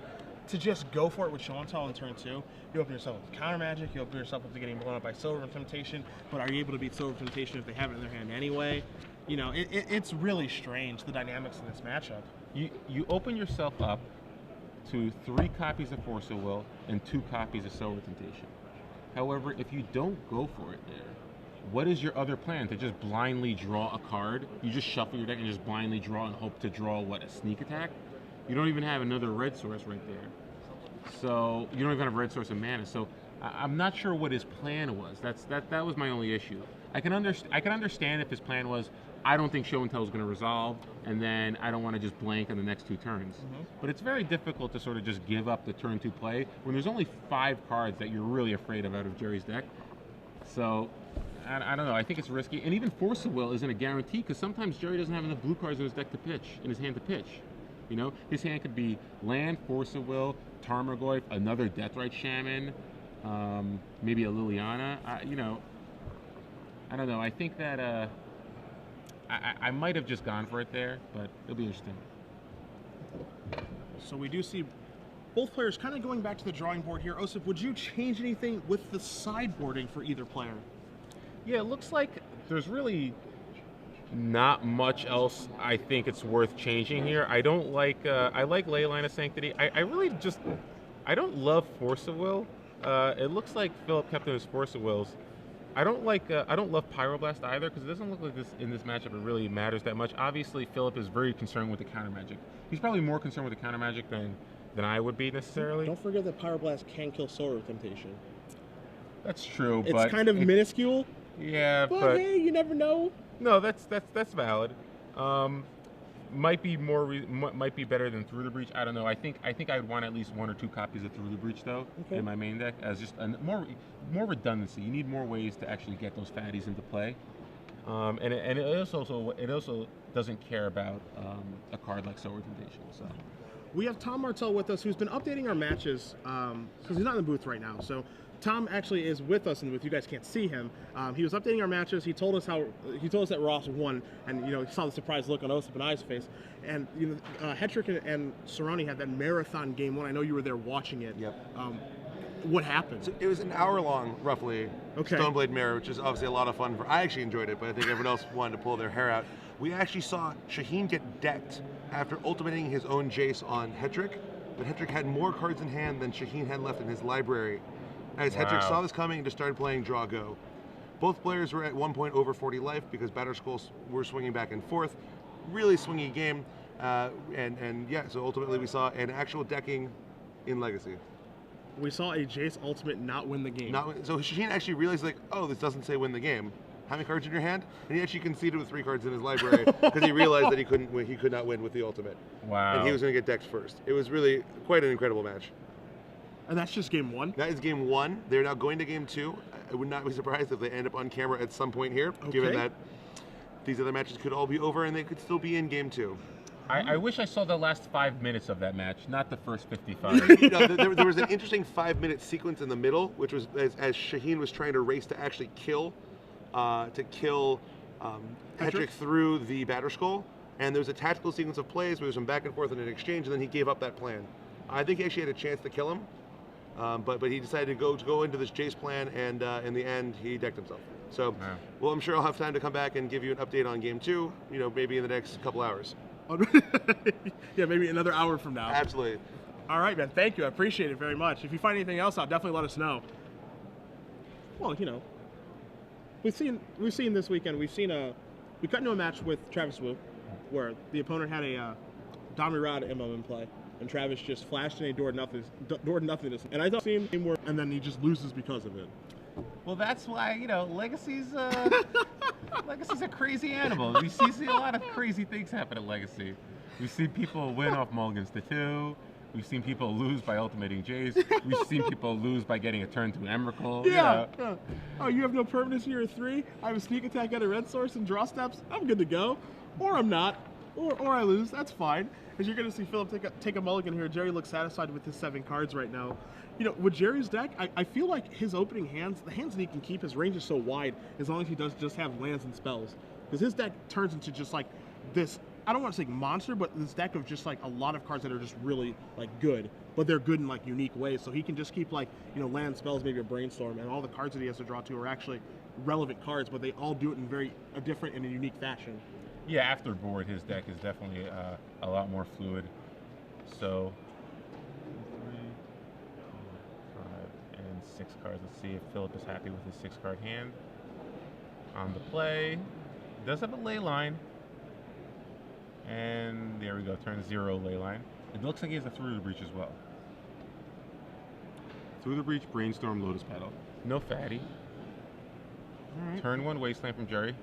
to just go for it with Chantal in turn 2. You open yourself up to counter magic. You open yourself up to getting blown up by Silver Temptation. But are you able to beat Silver Temptation if they have it in their hand anyway? It's really strange, the dynamics in this matchup. You open yourself up to 3 copies of Force of Will and 2 copies of Silver Temptation. However, if you don't go for it there, what is your other plan? To just blindly draw a card? You just shuffle your deck and just blindly draw and hope to draw, what, a sneak attack? You don't even have another red source right there. So you don't even have a red source of mana. So I'm not sure what his plan was. That was my only issue. I can understand if his plan was, I don't think Show and Tell is going to resolve, and then I don't want to just blank on the next 2 turns. But it's very difficult to sort of just give up the turn 2 play when there's only 5 cards that you're really afraid of out of Gerry's deck. So I don't know. I think it's risky, and even Force of Will isn't a guarantee because sometimes Gerry doesn't have enough blue cards in his deck to pitch, in his hand to pitch. His hand could be land, Force of Will, Tarmogoyf, another Deathrite Shaman, maybe a Liliana. I don't know. I think that I might have just gone for it there, but it'll be interesting. So we do see both players kind of going back to the drawing board here. Osip, would you change anything with the sideboarding for either player? Yeah, it looks like there's really not much else I think it's worth changing here. I don't like, I like Leyline of Sanctity. I really just, I don't love Force of Will. It looks like Phillip kept his Force of Wills. I don't love Pyroblast either because it doesn't look like this in this matchup it really matters that much. Obviously, Phillip is very concerned with the counter magic. He's probably more concerned with the counter magic than I would be necessarily. Don't forget that Pyroblast can kill Solar Temptation. That's true, it's but kind of minuscule. Yeah, but hey, you never know. No, that's valid. Might be better than Through the Breach. I don't know. I think I'd want at least 1 or 2 copies of Through the Breach though in my main deck as just more redundancy. You need more ways to actually get those fatties into play, and it also doesn't care about a card like Solar Temptation. So we have Tom Martell with us, who's been updating our matches because he's not in the booth right now. So Tom actually is with us in the booth. You guys can't see him. He was updating our matches. He told us that Ross won, and he saw the surprised look on Osip and I's face. And Hetrick and Cerrone had that marathon game 1. I know you were there watching it. Yep. What happened? So it was an hour long, roughly. Okay. Stoneblade Mirror, which is obviously a lot of fun. I actually enjoyed it, but I think everyone else wanted to pull their hair out. We actually saw Shaheen get decked after ultimating his own Jace on Hetrick, but Hetrick had more cards in hand than Shaheen had left in his library. As Hetrick saw this coming and just started playing Draw Go. Both players were at one point over 40 life because Batter Skulls were swinging back and forth. Really swingy game. So ultimately we saw an actual decking in Legacy. We saw a Jace ultimate not win the game. So Shaheen actually realized, like, oh, this doesn't say win the game. How many cards in your hand? And he actually conceded with 3 cards in his library because he realized that he could not win with the ultimate. Wow. And he was going to get decked first. It was really quite an incredible match. And that's just game 1? That is game 1. They're now going to game 2. I would not be surprised if they end up on camera at some point here, given that these other matches could all be over and they could still be in game 2. I wish I saw the last 5 minutes of that match, not the first 55. There was an interesting 5-minute sequence in the middle, which was as Shaheen was trying to race to actually kill Hetrick through the Batter Skull. And there was a tactical sequence of plays where there was some back and forth in an exchange, and then he gave up that plan. I think he actually had a chance to kill him. But he decided to go into this Jace plan, and in the end, he decked himself. So, well, I'm sure I'll have time to come back and give you an update on game 2, maybe in the next couple hours. Yeah, maybe another hour from now. Absolutely. All right, man. Thank you. I appreciate it very much. If you find anything else out, definitely let us know. Well, we've seen this weekend. We got into a match with Travis Wu, where the opponent had a Dami Rod MO in play. And Travis just flashed and ignored nothingness. And I thought seeing him work, and then he just loses because of it. Well, that's why, Legacy's a crazy animal. We see a lot of crazy things happen at Legacy. We've seen people win off mulligans to 2. We've seen people lose by ultimating Jace. We've seen people lose by getting a turn to Emrakul. Yeah. Oh, you have no permanence here at 3? I have a sneak attack at a red source and draw steps? I'm good to go. Or I'm not. or I lose. That's fine. As you're going to see Phillip take a mulligan here. Gerry looks satisfied with his 7 cards right now. You know, with Gerry's deck, I feel like his opening hands, the hands that he can keep, his range is so wide as long as he does just have lands and spells. Because his deck turns into just like this, I don't want to say monster, but this deck of just like a lot of cards that are just really like good, but they're good in like unique ways. So he can just keep like, you know, land spells, maybe a brainstorm, and all the cards that he has to draw to are actually relevant cards, but they all do it in a different and a unique fashion. Yeah, after board, his deck is definitely a lot more fluid. So 3, 4, 5, and 6 cards. Let's see if Phillip is happy with his 6-card hand. On the play, does have a ley line. And there we go, turn 0 ley line. It looks like he has a Through the Breach as well. Through the Breach, Brainstorm, Lotus Petal. No fatty. All right. Turn 1 Wasteland from Gerry.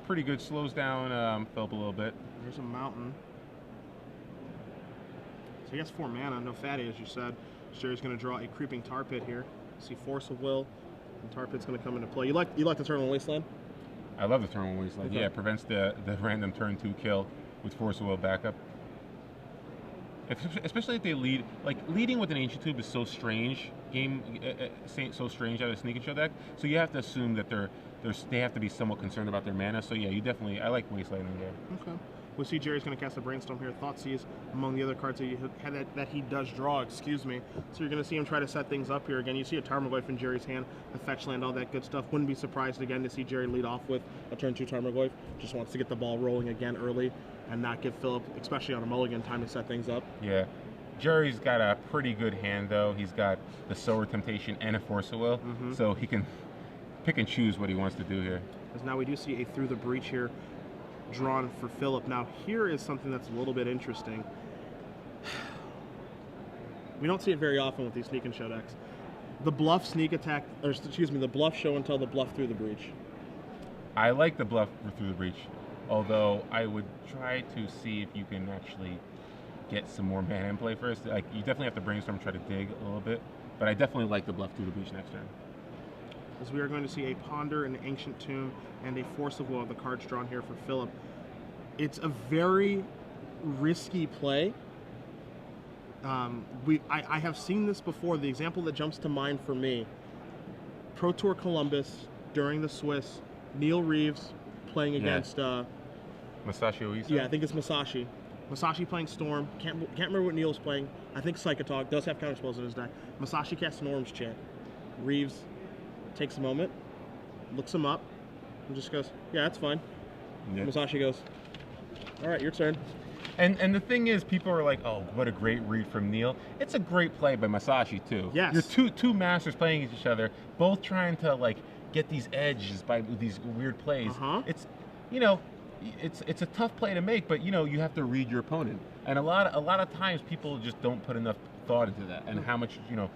Pretty good, slows down Phillip a little bit. There's a mountain. So he has 4 mana, no fatty, as you said. Gerry's going to draw a Creeping Tar Pit here. See Force of Will, and Tar Pit's going to come into play. You like the turn 1 Wasteland? I love the turn 1 Wasteland. Okay. Yeah, it prevents the random turn 2 kill with Force of Will backup. Especially if they lead, like leading with an Ancient Tube is so strange. So strange out of a Sneak and Show deck. So you have to assume that they have to be somewhat concerned about their mana. So yeah, I like Wasteland in there. Okay. We'll see Gerry's going to cast a Brainstorm here. Thoughtseize among the other cards that he does draw, excuse me. So you're going to see him try to set things up here. Again, you see a Tarmogoyf in Gerry's hand, a fetch land, all that good stuff. Wouldn't be surprised again to see Gerry lead off with a turn 2 Tarmogoyf. Just wants to get the ball rolling again early and not give Phillip, especially on a mulligan, time to set things up. Yeah. Gerry's got a pretty good hand, though. He's got the Solar Temptation and a Force of Will, so he can pick and choose what he wants to do here. Because now we do see a Through the Breach here drawn for Phillip. Now here is something that's a little bit interesting. We don't see it very often with these Sneak and Show decks. The bluff sneak attack, or excuse me, the bluff show and tell, the bluff Through the Breach. I like the bluff Through the Breach, although I would try to see if you can actually get some more mana in play first. Like, you definitely have to Brainstorm and try to dig a little bit, but I definitely like the bluff Through the Breach next turn. As we are going to see a Ponder, an Ancient Tomb, and a Force of Will, the cards drawn here for Phillip. It's a very risky play. I have seen this before. The example that jumps to mind for me, Pro Tour Columbus during the Swiss, Neil Reeves playing against Masashi Oisa? Yeah, I think it's Masashi. Masashi playing Storm. Can't remember what Neil's playing. I think Psychotalk does have counterspells in his deck. Masashi casts Norm's Chant. Reeves takes a moment, looks him up, and just goes, yeah, that's fine. Yeah. Masashi goes, all right, your turn. And the thing is, people are like, oh, what a great read from Neil. It's a great play by Masashi, too. Yes. You're two masters playing each other, both trying to, like, get these edges by these weird plays. It's, you know, it's a tough play to make, but, you know, you have to read your opponent. And a lot of times people just don't put enough thought into that and how much, you know,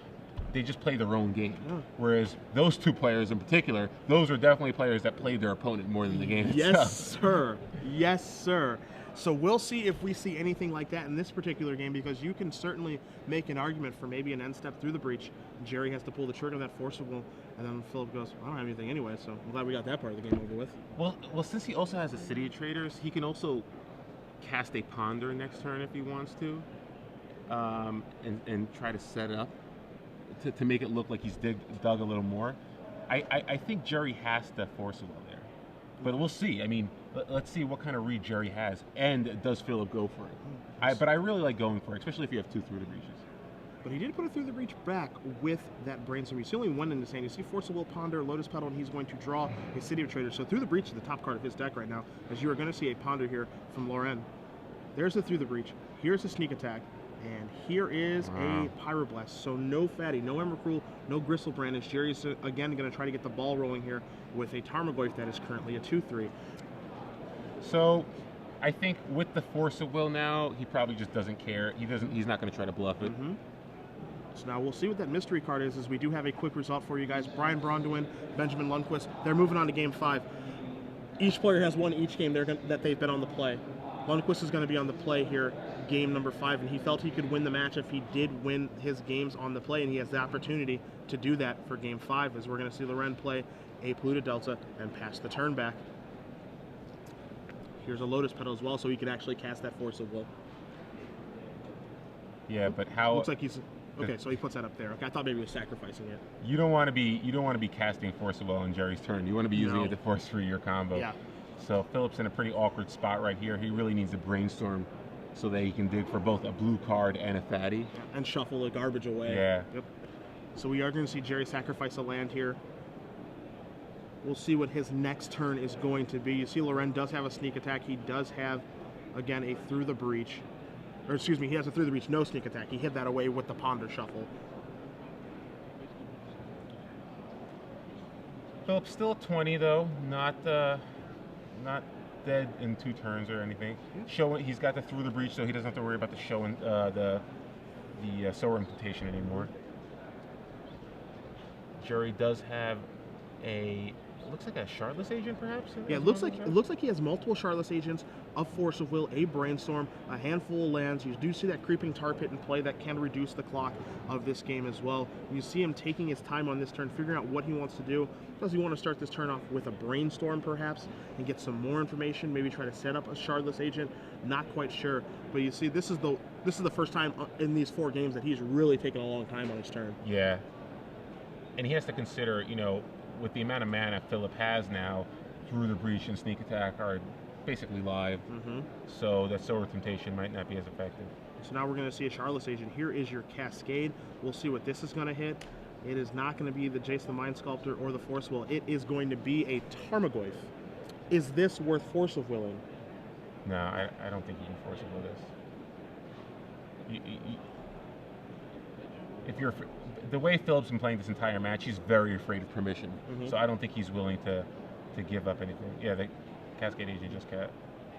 they just play their own game. Whereas those 2 players in particular, those are definitely players that played their opponent more than the game itself. Yes, sir. Yes, sir. So we'll see if we see anything like that in this particular game, because you can certainly make an argument for maybe an end step Through the Breach. Gerry has to pull the trigger of that Force of Will, and then Phillip goes, I don't have anything anyway, so I'm glad we got that part of the game over with. Well, since he also has a City of Traders, he can also cast a Ponder next turn if he wants to, and try to set it up to make it look like he's dug a little more. I think Gerry has to Force of Will there. But we'll see. I mean, let's see what kind of read Gerry has, and does Phillip go for it? But I really like going for it, especially if you have 2 Through the Breaches. But he did put it Through the Breach back with that Brainstorm. You see only one in his hand. You see Force of Will, Ponder, Lotus Petal, and he's going to draw a City of Traders. So Through the Breach is the top card of his deck right now, as you are going to see a Ponder here from Lorren. There's the Through the Breach. Here's a Sneak Attack. And here is a Pyroblast. So no Fatty, no Emrakul, no Gristlebrand. As Gerry's again going to try to get the ball rolling here with a Tarmogoyf that is currently a 2/3. So I think with the Force of Will now, he probably just doesn't care. He's not going to try to bluff it. So now we'll see what that mystery card is, as we do have a quick result for you guys. Brian Bronduin, Benjamin Lundquist, they're moving on to Game 5. Each player has won each game that they've been on the play. Lundquist is going to be on the play here, game number 5, and he felt he could win the match if he did win his games on the play, and he has the opportunity to do that for game 5, as we're going to see Lorren play a Polluted Delta and pass the turn back. here's a Lotus Petal as well, so he could actually cast that Force of Will. Yeah, but how? Looks like he's okay. So he puts that up there. Okay, I thought maybe he was sacrificing it. You don't want to be casting Force of Will on Gerry's turn. You want to be using it to force through your combo. Yeah. So Phillip's in a pretty awkward spot right here. He really needs to brainstorm so that he can dig for both a blue card and a fatty. And shuffle the garbage away. Yeah. Yep. So we are going to see Gerry sacrifice a land here. We'll see what his next turn is going to be. You see Lorren does have a sneak attack. He does have, again, a Through the Breach. Or excuse me, he has a Through the Breach, no sneak attack. He hid that away with the Ponder Shuffle. Phillip's still 20 though, not dead in 2 turns or anything. He's got the Through the Breach, so he doesn't have to worry about the show and the Sower Incantation anymore. Gerry does have a, looks like a Shardless Agent, perhaps. Yeah, it looks like he has multiple Shardless Agents, a Force of Will, a Brainstorm, a handful of lands. You do see that Creeping Tar Pit in play that can reduce the clock of this game as well. You see him taking his time on this turn, figuring out what he wants to do. Does he want to start this turn off with a Brainstorm, perhaps, and get some more information? Maybe try to set up a Shardless Agent. Not quite sure, but you see, this is the first time in these 4 games that he's really taken a long time on his turn. Yeah, and he has to consider, you know, with the amount of mana Phillip has now, Through the Breach and Sneak Attack are basically live, so that Sower Temptation might not be as effective. So now we're going to see a Shardless Agent. Here is your Cascade. We'll see what this is going to hit. It is not going to be the Jace the Mind Sculptor or the Force Will. It is going to be a Tarmogoyf. Is this worth Force of Willing? No, I don't think you can Force of Will this. If you're the way Phillip's been playing this entire match, he's very afraid of permission. So I don't think he's willing to give up anything. Yeah, the Cascade Agent just got.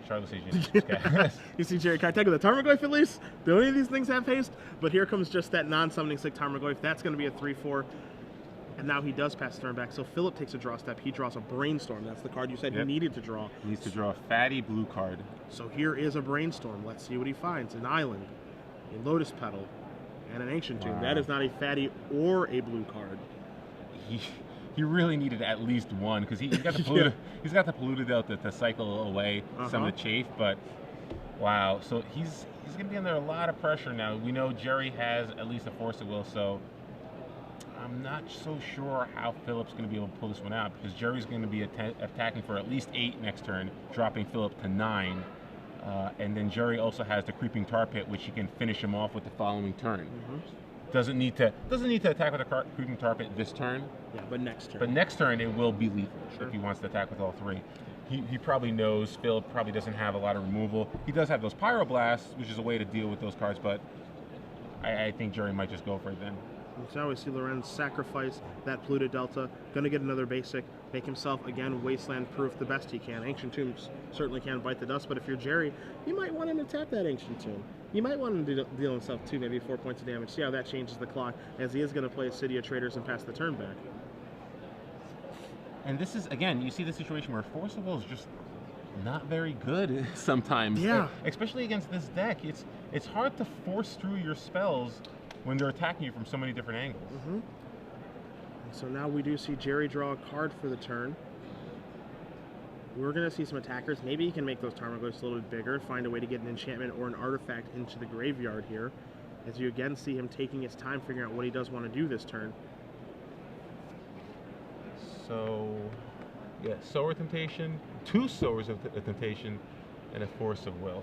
Shardless Agent just got. You see Gerry, can I take with a Tarmogoyf at least? Do any of these things have haste? But here comes just that non-summoning sick Tarmogoyf. That's going to be a 3/4. And now he does pass the turn back. So Phillip takes a draw step. He draws a Brainstorm. That's the card you said he needed to draw. He needs to draw a fatty blue card. So here is a Brainstorm. Let's see what he finds. An Island, a Lotus Petal, and an Ancient Tomb. That is not a fatty or a blue card. He really needed at least one because he's got the polluted, he's got the polluted out to cycle away some of the chafe. But wow, so he's going to be under a lot of pressure now. We know Gerry has at least a Force of Will, so I'm not so sure how Phillip's going to be able to pull this one out because Gerry's going to be attacking for at least 8 next turn, dropping Phillip to 9. And then Gerry also has the Creeping Tar Pit, which he can finish him off with the following turn. Doesn't need to attack with a Creeping Tar Pit this turn. Yeah, but next turn. But next turn it will be lethal if he wants to attack with all 3. He probably knows Phillip probably doesn't have a lot of removal. He does have those Pyroblasts, which is a way to deal with those cards, but I think Gerry might just go for it then. So now we see Lorren sacrifice that polluted Delta. Going to get another basic. Make himself, again, Wasteland proof the best he can. Ancient Tombs certainly can bite the dust, but if you're Gerry, you might want him to tap that Ancient Tomb. You might want him to deal himself 2, maybe 4 points of damage. See how that changes the clock, as he is going to play City of Traders and pass the turn back. And this is, again, you see the situation where Force of Will is just not very good sometimes. Yeah. Especially against this deck. It's hard to force through your spells when they're attacking you from so many different angles. So now we do see Gerry draw a card for the turn. We're going to see some attackers. Maybe he can make those Tarmogoyfs a little bit bigger, find a way to get an enchantment or an artifact into the graveyard here. As you again see him taking his time figuring out what he does want to do this turn. So, yeah, Sower Temptation, 2 Sowers of Temptation, and a Force of Will.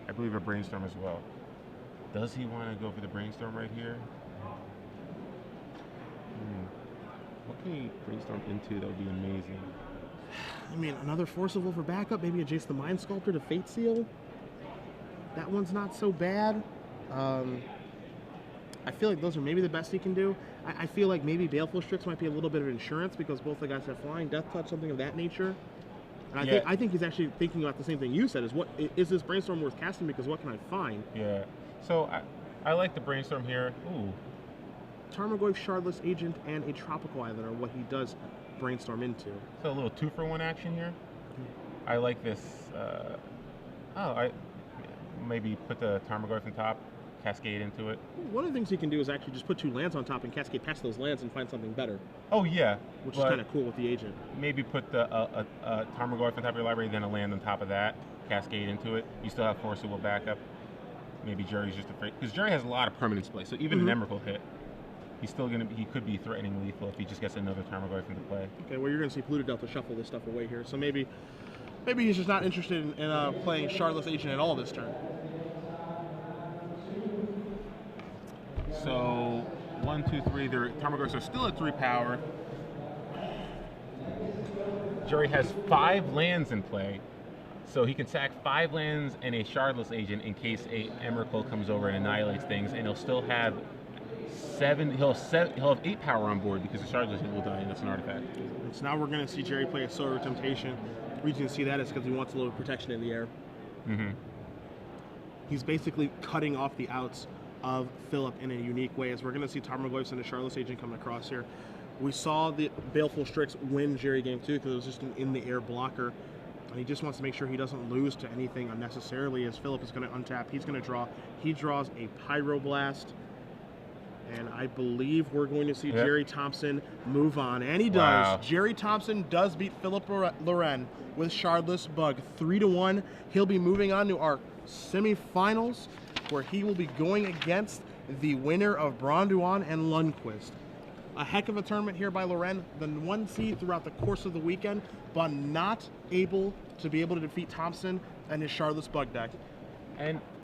I believe a Brainstorm as well. Does he want to go for the Brainstorm right here? What can he Brainstorm into that would be amazing? I mean, another Force of Will for backup, maybe a Jace the Mind Sculptor to Fate Seal. That one's not so bad. I feel like those are maybe the best he can do. I feel like maybe Baleful Strix might be a little bit of insurance because both the guys have flying, Death Touch, something of that nature. And I think he's actually thinking about the same thing you said, is this Brainstorm worth casting because what can I find? Yeah, so I like the Brainstorm here. Ooh. Tarmogoyf, Shardless Agent, and a Tropical Island are what he does Brainstorm into. So a little 2-for-1 action here. I like this. I maybe put the Tarmogoyf on top, Cascade into it. One of the things he can do is actually just put 2 lands on top and cascade past those lands and find something better, Oh yeah, which is kind of cool with the agent. maybe put the Tarmogoyf on top of your library, then a land on top of that, Cascade into it. You still have forcible backup. Maybe Gerry's just afraid because Gerry has a lot of permanence play, so even an Emrakul hit, he could be threatening lethal if he just gets another Tarmogoyf into play. Okay, well, you're going to see Polluted Delta shuffle this stuff away here, so maybe he's just not interested in playing Shardless Agent at all this turn. So 1, 2, 3. Their Tarmogoyfs are still at 3 power. Gerry has 5 lands in play, so he can sack 5 lands and a Shardless Agent in case a Emrakul comes over and annihilates things, and he'll still have 7. He'll have 8 power on board because the Shardless Agent will die, and that's an artifact. So now we're going to see Gerry play a Solar Temptation. The reason you see that is because he wants a little protection in the air. He's basically cutting off the outs of Phillip in a unique way, as we're going to see Tarmogoyfs and a Shardless Agent coming across here. We saw the Baleful Strix win Gerry game 2 because it was just an in-the-air blocker. And he just wants to make sure he doesn't lose to anything unnecessarily, as Phillip is going to untap. He's going to draw. He draws a Pyroblast. And I believe we're going to see Gerry Thompson move on. And he does. Wow. Gerry Thompson does beat Phillip Lorren with Shardless Bug 3-1. He'll be moving on to our semifinals, where he will be going against the winner of Bronduan and Lundquist. A heck of a tournament here by Lorren, the 1 seed throughout the course of the weekend, but not able to defeat Thompson and his Shardless Bug deck. And